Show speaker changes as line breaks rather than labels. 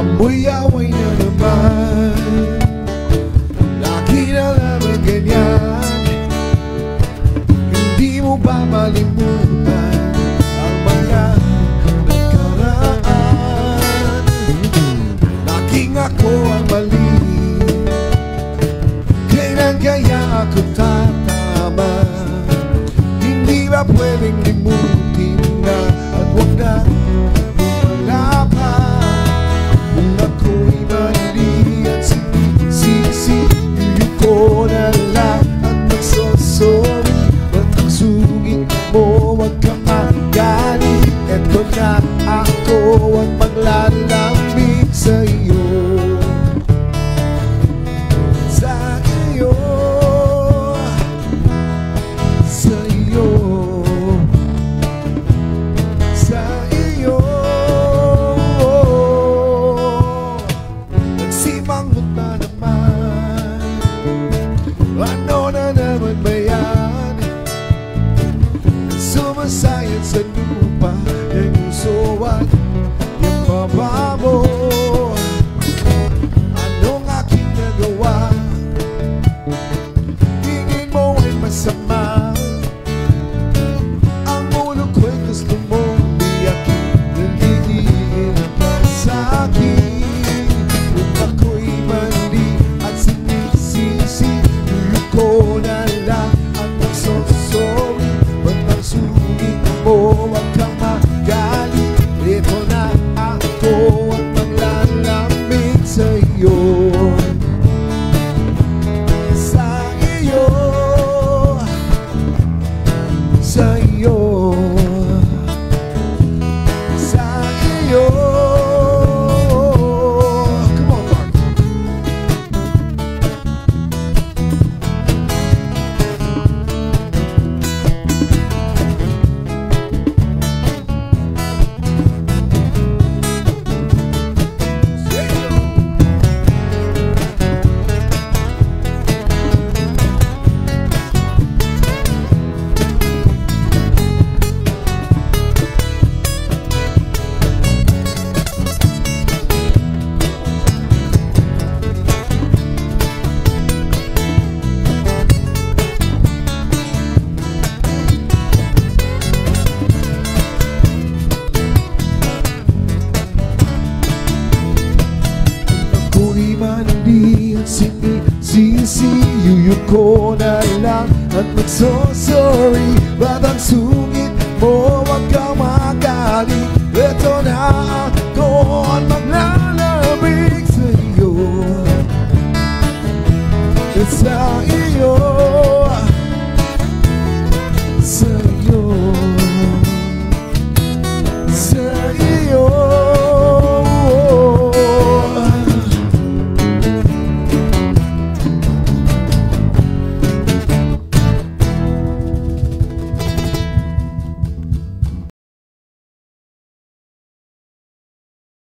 amoy away na naman. Lagi na naman ganyan. Hindi mo ba malimutan ang mga nakaraan? Laging ako ang mali, kailan kaya ako tatama? Hindi ba pwedeng limutin na at huwag na lumalaban? Kung ako'y mali at sinisisi ko na lang at magsosorry, ba't ang sungit mo? Huwag ka magalit. Eto na ako ang maglalamig sa iyo, sa iyo, sa iyo, sa iyo. Nagsimangot na naman, ano na naman ba yan? Sumasayang sa lupa, yung usuan, yung baba mo. Anong aking nagawa? Tingin mo ay masama. Ang ulo ko'y gusto mo iyakin, nalilihin ka sa'kin. Kung ako'y mali at sinisisi ko na lang ang magsosorry, ba't ang sungit mo? Huwag kang magalit. Ito na ako ang maglalamig sa iyo, sa iyo, sa iyo, sa iyo. Come on, Mark. Ako'y mali at sinisisi ko na lang at magsosorry, ba't ang sungit mo? Huwag kang magalit. Ito na